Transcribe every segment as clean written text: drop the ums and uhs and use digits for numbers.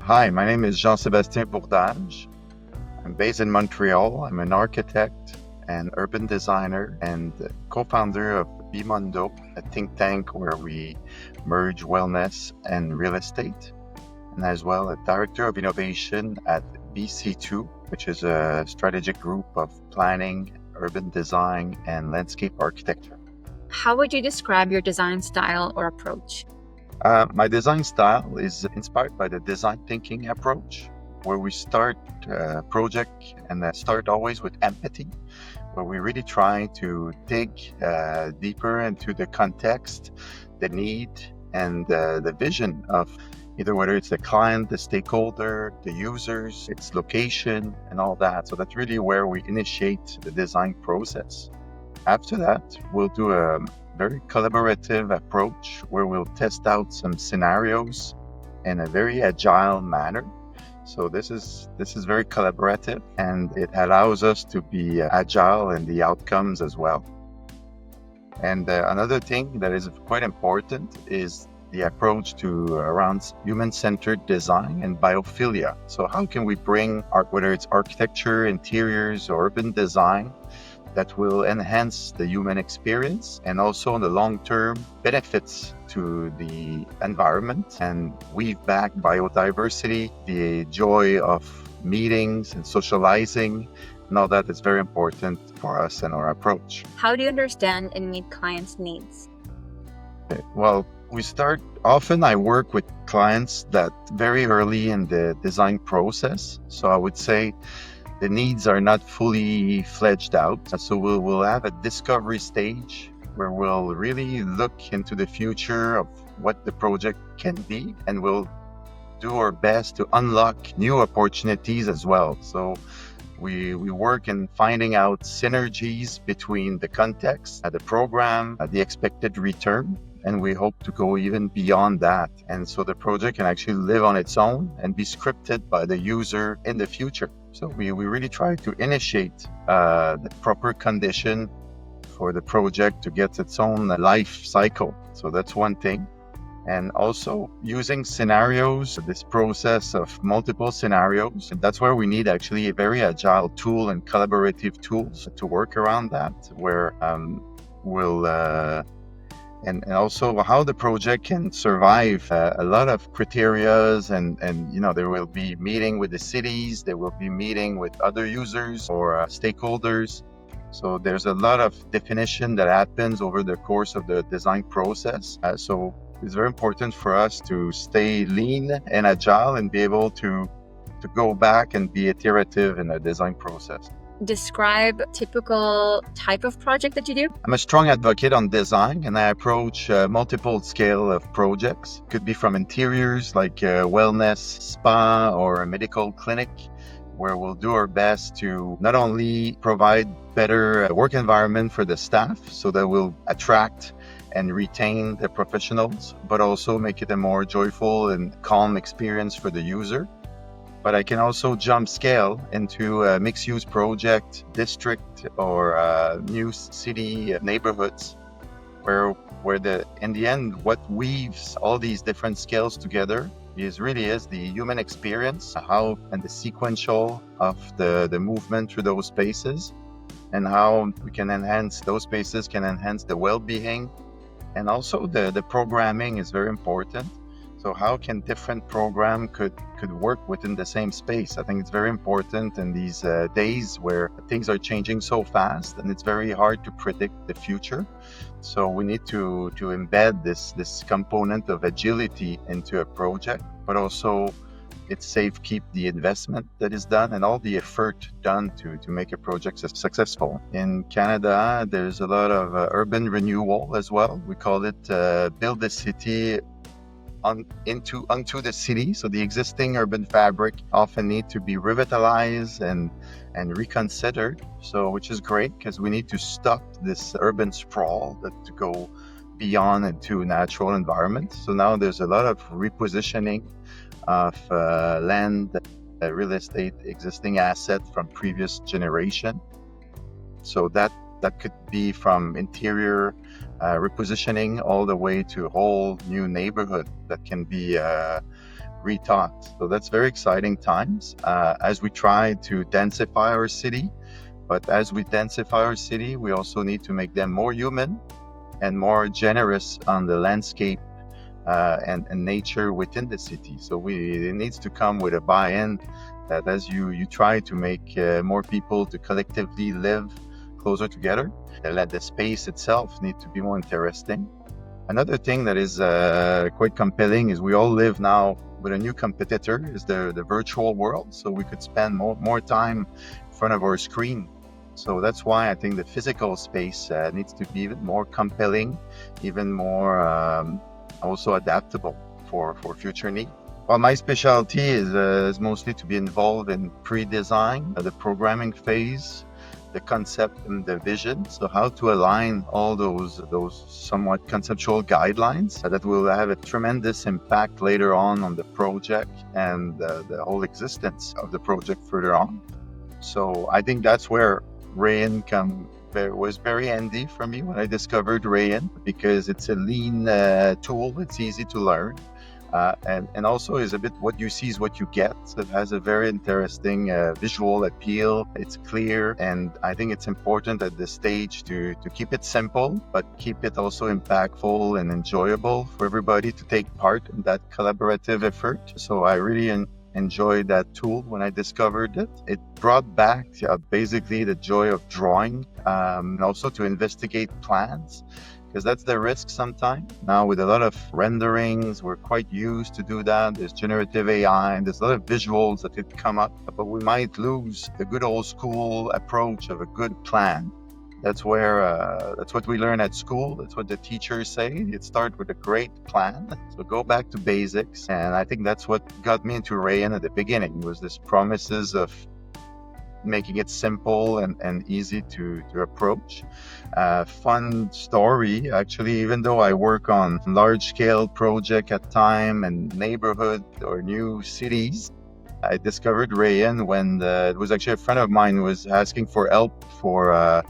Hi, my name is Jean-Sébastien Bourdages. I'm based in Montreal. I'm an architect and urban designer and co-founder of beMONDO, a think tank where we merge wellness and real estate, and as well a director of innovation at BC2, which is a strategic group of planning, urban design, and landscape architecture. How would you describe your design style or approach? My design style is inspired by the design thinking approach, where we start a project and start always with empathy, where we really try to dig deeper into the context, the need, and the vision of either whether it's the client, the stakeholder, the users, its location, and all that. So that's really where we initiate the design process. After that, we'll do a very collaborative approach where we'll test out some scenarios in a very agile manner. So this is very collaborative, and it allows us to be agile in the outcomes as well. And another thing that is quite important is the approach to around human-centered design and biophilia. So how can we bring art, whether it's architecture, interiors, or urban design, that will enhance the human experience and also in the long-term benefits to the environment and weave back biodiversity, the joy of meetings and socializing, and all that is very important for us and our approach. How do you understand and meet clients' needs? Well, I work with clients that very early in the design process. So I would say the needs are not fully fledged out. So we'll have a discovery stage where we'll really look into the future of what the project can be, and we'll do our best to unlock new opportunities as well. So we work in finding out synergies between the context, the program, the expected return, and we hope to go even beyond that. And so the project can actually live on its own and be scripted by the user in the future. So we really try to initiate the proper condition for the project to get its own life cycle. So that's one thing. And also using scenarios, this process of multiple scenarios, and that's where we need actually a very agile tool and collaborative tools to work around that, where and also how the project can survive a lot of criterias, and there will be meeting with the cities, there will be meeting with other users or stakeholders. So there's a lot of definition that happens over the course of the design process. So it's very important for us to stay lean and agile and be able to go back and be iterative in the design process. Describe typical type of project that you do. I'm a strong advocate on design, and I approach multiple scale of projects. Could be from interiors like a wellness spa or a medical clinic, where we'll do our best to not only provide better work environment for the staff so that we'll attract and retain the professionals, but also make it a more joyful and calm experience for the user. But I can also jump scale into a mixed-use project, district, or new city neighborhoods, where in the end, what weaves all these different scales together is the human experience, how and the sequential of the movement through those spaces, and how we can enhance those spaces, can enhance the well-being, and also the programming is very important. So how can different program could work within the same space? I think it's very important in these days where things are changing so fast and it's very hard to predict the future. So we need to embed this component of agility into a project, but also it's safe keep the investment that is done and all the effort done to make a project successful. In Canada, there's a lot of urban renewal as well. We call it build the city onto the city. So the existing urban fabric often need to be revitalized and reconsidered. So which is great because we need to stop this urban sprawl to go beyond into natural environment. So now there's a lot of repositioning of land, real estate, existing asset from previous generation. So that could be from interior repositioning all the way to a whole new neighborhood that can be rethought. So that's very exciting times as we try to densify our city. But as we densify our city, we also need to make them more human and more generous on the landscape and nature within the city. So it needs to come with a buy-in that as you try to make more people to collectively live closer together, let the space itself need to be more interesting. Another thing that is quite compelling is we all live now with a new competitor, is the virtual world. So we could spend more time in front of our screen. So that's why I think the physical space needs to be even more compelling, even more also adaptable for future need. Well, my specialty is mostly to be involved in pre-design, the programming phase, the concept and the vision. So how to align all those somewhat conceptual guidelines that will have a tremendous impact later on the project and the whole existence of the project further on. So I think that's where Rayon was very handy for me when I discovered Rayon, because it's a lean tool. It's easy to learn. And also is a bit what you see is what you get. So it has a very interesting visual appeal. It's clear, and I think it's important at this stage to keep it simple, but keep it also impactful and enjoyable for everybody to take part in that collaborative effort. So I really enjoyed that tool when I discovered it. It brought back basically the joy of drawing, and also to investigate plans, because that's the risk sometimes. Now with a lot of renderings, we're quite used to do that. There's generative AI, and there's a lot of visuals that could come up, but we might lose the good old school approach of a good plan. That's what we learn at school. That's what the teachers say. It starts with a great plan. So go back to basics. And I think that's what got me into Rayon at the beginning, was this promises of making it simple and easy to approach. Fun story, actually, even though I work on large scale project at time and neighborhood or new cities, I discovered Rayon when it was actually a friend of mine who was asking for help for a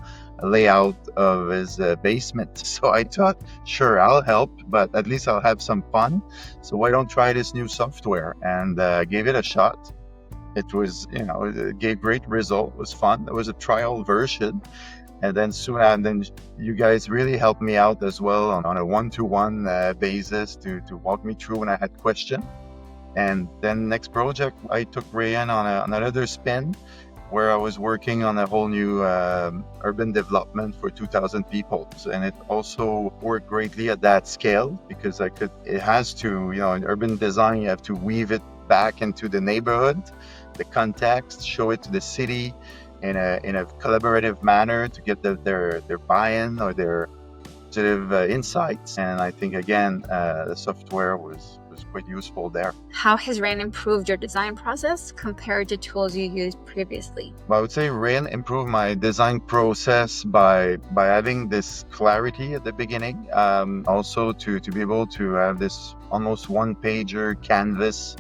layout of his basement. So I thought, sure, I'll help, but at least I'll have some fun. So why don't try this new software? And gave it a shot. It was, it gave great result. It was fun. It was a trial version. And then you guys really helped me out as well on a one-to-one basis to walk me through when I had questions. And then next project, I took Rayon on another spin, where I was working on a whole new urban development for 2,000 people. And it also worked greatly at that scale, because it has to, in urban design, you have to weave it back into the neighborhood, the context, show it to the city in a collaborative manner to get their buy-in or their positive insights. And I think, again, the software was quite useful there. How has Rayon improved your design process compared to tools you used previously? Well, I would say Rayon improved my design process by having this clarity at the beginning. Also to be able to have this almost one-pager canvas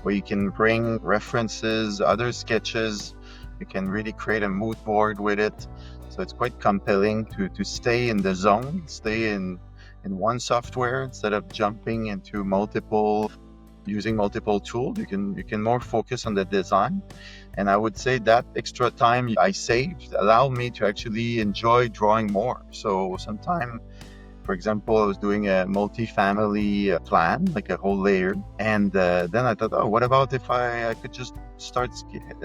where you can bring references, other sketches. You can really create a mood board with it. So it's quite compelling to stay in the zone, stay in one software instead of jumping into using multiple tools. You can more focus on the design. And I would say that extra time I saved allowed me to actually enjoy drawing more. So sometime, for example, I was doing a multi-family plan, like a whole layer. And then I thought, what about if I could just start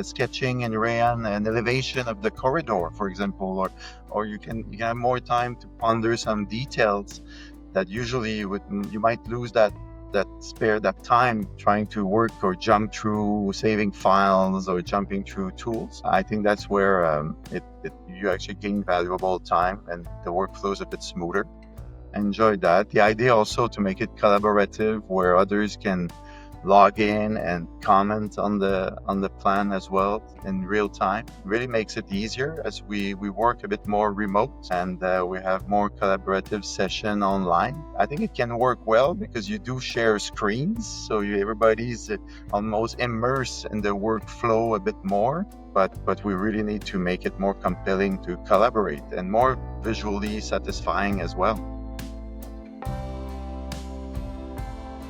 sketching in Rayon an elevation of the corridor, for example, or you can have more time to ponder some details that usually you might lose that time trying to work or jump through saving files or jumping through tools. I think that's where you actually gain valuable time and the workflow is a bit smoother. I enjoyed that. The idea also to make it collaborative, where others can log in and comment on the plan as well in real time, really makes it easier as we work a bit more remote and we have more collaborative session online. I think it can work well because you do share screens, so everybody's almost immersed in the workflow a bit more, but we really need to make it more compelling to collaborate and more visually satisfying as well.